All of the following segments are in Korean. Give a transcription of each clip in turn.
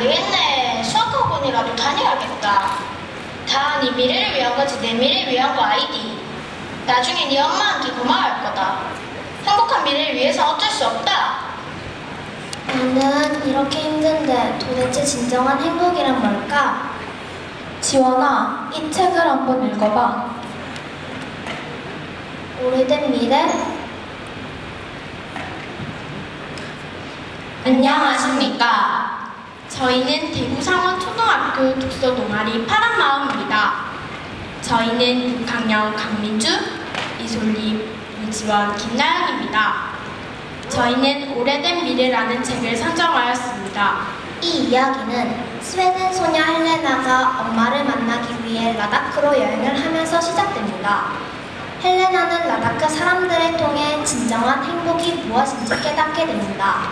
되겠네. 수학학원이라도 다녀야겠다. 다 네 미래를 위한 거지 내 미래를 위한 거 아니디. 나중에 네 엄마한테 고마워할 거다. 행복한 미래를 위해서 어쩔 수 없다. 나는 이렇게 힘든데 도대체 진정한 행복이란 뭘까? 지원아, 이 책을 한번 읽어봐. 오래된 미래? 안녕하십니까. 저희는 대구상원초등학교 독서 동아리 파란마음입니다. 저희는 북학령 강민주, 이솔리, 유지원, 김나영입니다. 저희는 오래된 미래라는 책을 선정하였습니다. 이 이야기는 스웨덴 소녀 헬레나가 엄마를 만나기 위해 라다크로 여행을 하면서 시작됩니다. 헬레나는 라다크 사람들을 통해 진정한 행복이 무엇인지 깨닫게 됩니다.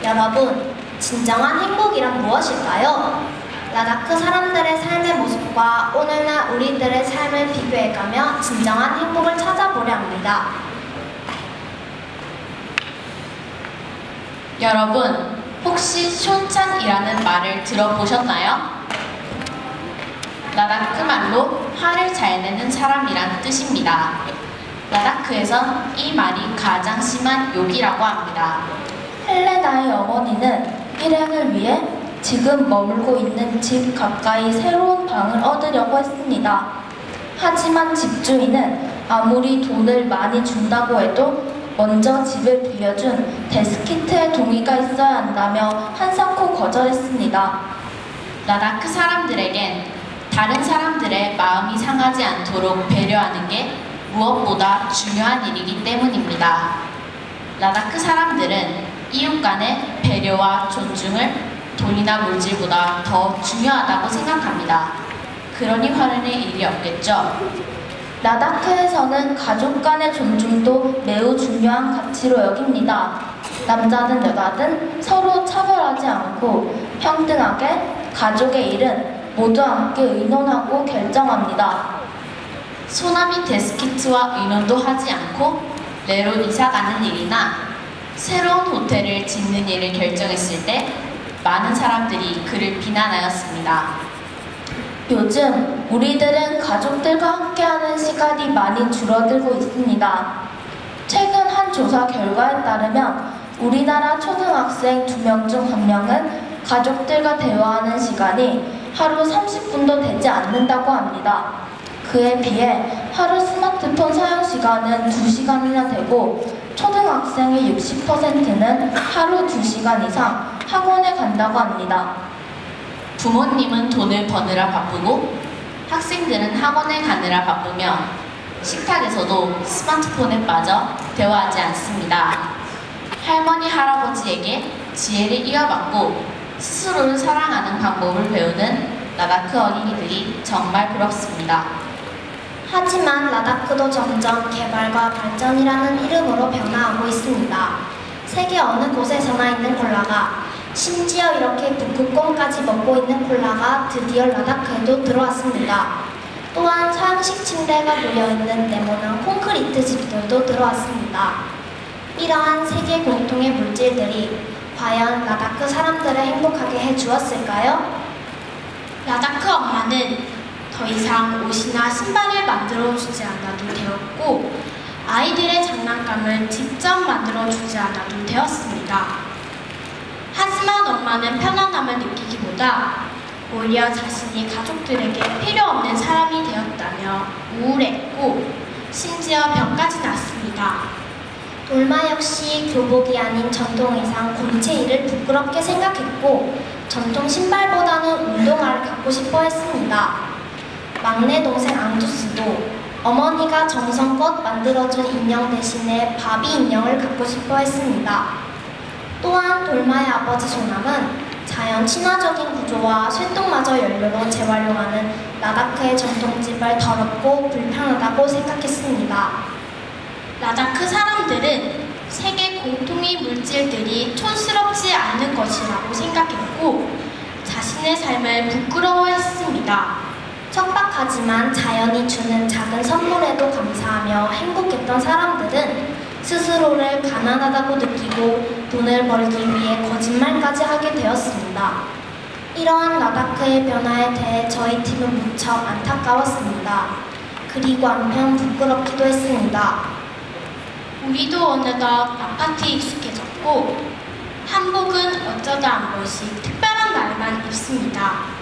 여러분, 진정한 행복이란 무엇일까요? 라다크 사람들의 삶의 모습과 오늘날 우리들의 삶을 비교해가며 진정한 행복을 찾아보려 합니다. 여러분, 혹시 쇼찬이라는 말을 들어보셨나요? 라다크 말로 화를 잘 내는 사람이란 뜻입니다. 라다크에선 이 말이 가장 심한 욕이라고 합니다. 헬레나의 어머니는 일행을 위해 지금 머물고 있는 집 가까이 새로운 방을 얻으려고 했습니다. 하지만 집주인은 아무리 돈을 많이 준다고 해도 먼저 집을 빌려준 데스키트의 동의가 있어야 한다며 한사코 거절했습니다. 라다크 사람들에겐 다른 사람들의 마음이 상하지 않도록 배려하는 게 무엇보다 중요한 일이기 때문입니다. 라다크 사람들은 이웃 간의 배려와 존중을 돈이나 물질보다 더 중요하다고 생각합니다. 그러니 화를 낼 일이 없겠죠. 라다크에서는 가족 간의 존중도 매우 중요한 가치로 여깁니다. 남자든 여자든 서로 차별하지 않고 평등하게 가족의 일은 모두 함께 의논하고 결정합니다. 소나미 데스키트와 의논도 하지 않고 레로 이사가는 일이나 새로운 호텔을 짓는 일을 결정했을 때 많은 사람들이 그를 비난하였습니다. 요즘 우리들은 가족들과 함께하는 시간이 많이 줄어들고 있습니다. 최근 한 조사 결과에 따르면 우리나라 초등학생 2명 중 1명은 가족들과 대화하는 시간이 하루 30분도 되지 않는다고 합니다. 그에 비해 하루 스마트폰 사용 시간은 2시간이나 되고 초등학생의 60%는 하루 2시간 이상 학원에 간다고 합니다. 부모님은 돈을 버느라 바쁘고 학생들은 학원에 가느라 바쁘며 식탁에서도 스마트폰에 빠져 대화하지 않습니다. 할머니, 할아버지에게 지혜를 이어받고 스스로를 사랑하는 방법을 배우는 라다크 어린이들이 정말 부럽습니다. 하지만 라다크도 점점 개발과 발전이라는 이름으로 변화하고 있습니다. 세계 어느 곳에서나 있는 콜라가, 심지어 이렇게 북극곰까지 먹고 있는 콜라가 드디어 라다크에도 들어왔습니다. 또한 서양식 침대가 모여있는 네모난 콘크리트 집들도 들어왔습니다. 이러한 세계 공통의 물질들이 과연 라다크 사람들을 행복하게 해주었을까요? 라다크 엄마는 더 이상 옷이나 신발을 만들어주지 않아도 되었고 아이들의 장난감을 직접 만들어주지 않아도 되었습니다. 하지만 엄마는 편안함을 느끼기보다 오히려 자신이 가족들에게 필요 없는 사람이 되었다며 우울했고 심지어 병까지 났습니다. 돌마 역시 교복이 아닌 전통 의상 곰체이를 부끄럽게 생각했고 전통 신발보다는 운동화를 갖고 싶어 했습니다. 막내 동생 앙투스도 어머니가 정성껏 만들어준 인형 대신에 바비 인형을 갖고 싶어 했습니다. 또한 돌마의 아버지 소남은 자연 친화적인 구조와 쇠똥마저 연료로 재활용하는 라다크의 전통집을 더럽고 불편하다고 생각했습니다. 라다크 사람들은 세계 공통의 물질들이 촌스럽지 않은 것이라고 생각했고 자신의 삶을 부끄러워했습니다. 척박하지만 자연이 주는 작은 선물에도 감사하며 행복했던 사람들은 스스로를 가난하다고 느끼고 돈을 벌기 위해 거짓말까지 하게 되었습니다. 이러한 라다크의 변화에 대해 저희 팀은 무척 안타까웠습니다. 그리고 한편 부끄럽기도 했습니다. 우리도 어느덧 아파트에 익숙해졌고 한복은 어쩌다 한 번씩 특별한 날만 입습니다.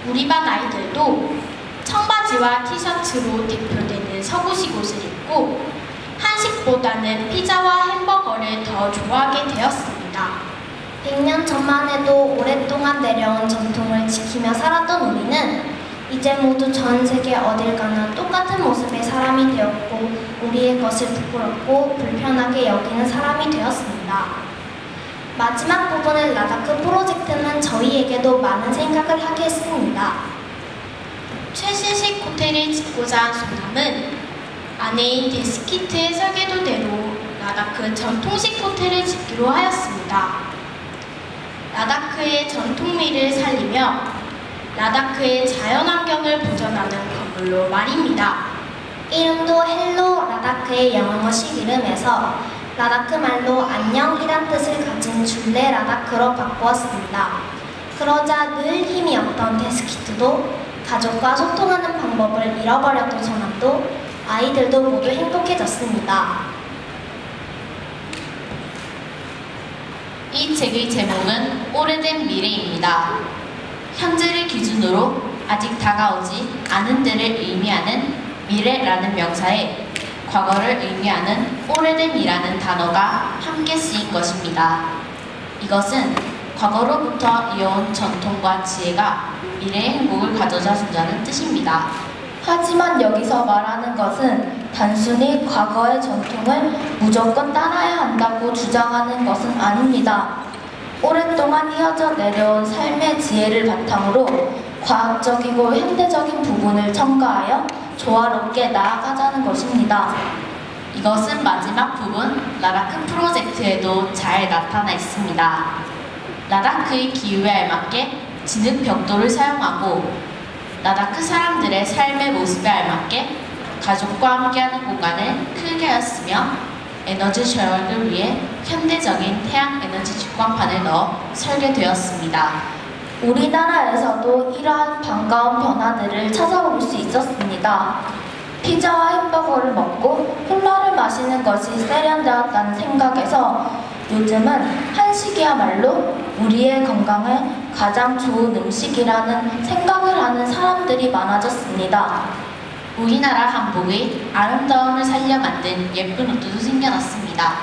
우리 반 아이들도 청바지와 티셔츠로 대표되는 서구식 옷을 입고 한식보다는 피자와 햄버거를 더 좋아하게 되었습니다. 100년 전만 해도 오랫동안 내려온 전통을 지키며 살았던 우리는 이제 모두 전 세계 어딜 가나 똑같은 모습의 사람이 되었고 우리의 것을 부끄럽고 불편하게 여기는 사람이 되었습니다. 마지막 부분의 라다크 프로젝트는 저희에게도 많은 생각을 하게 했습니다. 최신식 호텔을 짓고자 한 소남은 아내인 데스키트의 설계도대로 라다크 전통식 호텔을 짓기로 하였습니다. 라다크의 전통미를 살리며 라다크의 자연환경을 보존하는 건물로 말입니다. 이름도 헬로 라다크의 영어식 이름에서 라다크 말로 안녕이란 뜻을 가진 줄레 라다크로 바꾸었습니다. 그러자 늘 힘이 없던 데스키트도 가족과 소통하는 방법을 잃어버렸던 소남도 아이들도 모두 행복해졌습니다. 이 책의 제목은 오래된 미래입니다. 현재를 기준으로 아직 다가오지 않은 때를 의미하는 미래라는 명사에 과거를 의미하는 오래된이라는 단어가 함께 쓰인 것입니다. 이것은 과거로부터 이어온 전통과 지혜가 미래의 행복을 가져다 준다는 뜻입니다. 하지만 여기서 말하는 것은 단순히 과거의 전통을 무조건 따라야 한다고 주장하는 것은 아닙니다. 오랫동안 이어져 내려온 삶의 지혜를 바탕으로 과학적이고 현대적인 부분을 첨가하여 조화롭게 나아가자는 것입니다. 이것은 마지막 부분 라다크 프로젝트에도 잘 나타나 있습니다. 라다크의 기후에 알맞게 진흙 벽돌을 사용하고 라다크 사람들의 삶의 모습에 알맞게 가족과 함께하는 공간을 크게 하였으며 에너지 절약을 위해 현대적인 태양 에너지 직광판을 넣어 설계되었습니다. 우리나라에서도 이러한 반가운 변화들을 찾아볼 수 있었습니다. 피자와 햄버거를 먹고 콜라를 마시는 것이 세련되었다는 생각에서 요즘은 한식이야말로 우리의 건강에 가장 좋은 음식이라는 생각을 하는 사람들이 많아졌습니다. 우리나라 한복의 아름다움을 살려 만든 예쁜 옷도 생겨났습니다.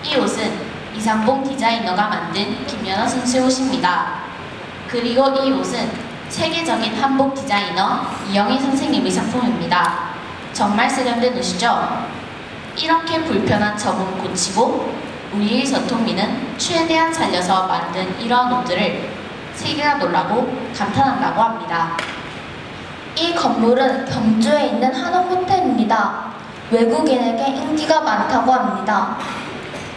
이 옷은 이상봉 디자이너가 만든 김연아 선수의 옷입니다. 그리고 이 옷은 세계적인 한복 디자이너 이영희 선생님의 작품입니다. 정말 세련된 옷이죠? 이렇게 불편한 점은 고치고 우리의 전통미는 최대한 살려서 만든 이러한 옷들을 세계가 놀라고 감탄한다고 합니다. 이 건물은 경주에 있는 한옥 호텔입니다. 외국인에게 인기가 많다고 합니다.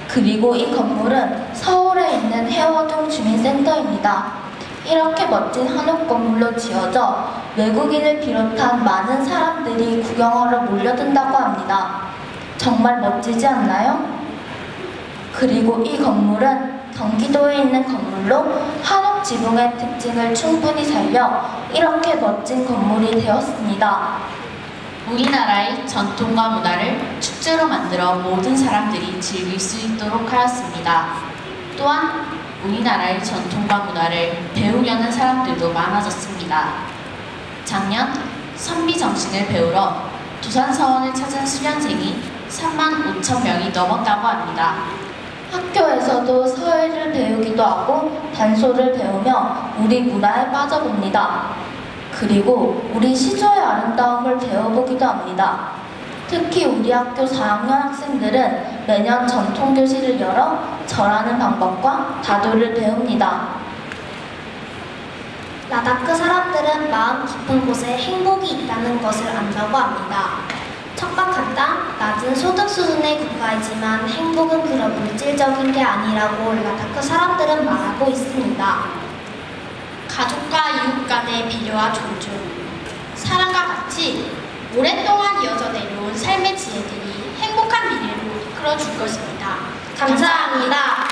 그리고 이 건물은 서울에 있는 해워동 주민센터입니다. 이렇게 멋진 한옥 건물로 지어져 외국인을 비롯한 많은 사람들이 구경하러 몰려든다고 합니다. 정말 멋지지 않나요? 그리고 이 건물은 경기도에 있는 건물로 한옥 지붕의 특징을 충분히 살려 이렇게 멋진 건물이 되었습니다. 우리나라의 전통과 문화를 축제로 만들어 모든 사람들이 즐길 수 있도록 하였습니다. 또한 우리나라의 전통과 문화를 배우려는 사람들도 많아졌습니다. 작년 선비정신을 배우러 두산서원을 찾은 수련생이 35,000명이 넘었다고 합니다. 학교에서도 서예를 배우기도 하고 단소를 배우며 우리 문화에 빠져봅니다. 그리고 우리 시조의 아름다움을 배워보기도 합니다. 특히 우리 학교 4학년 학생들은 매년 전통교실을 열어 절하는 방법과 다도를 배웁니다. 라다크 사람들은 마음 깊은 곳에 행복이 있다는 것을 안다고 합니다. 척박한 땅, 낮은 소득 수준의 국가이지만 행복은 그런 물질적인 게 아니라고 라다크 사람들은 말하고 있습니다. 가족과 이웃 간의 배려와 존중, 사랑과 같이 오랫동안 이어져 내려온 삶의 지혜들이 행복한 미래로 이끌어줄 것입니다. 감사합니다.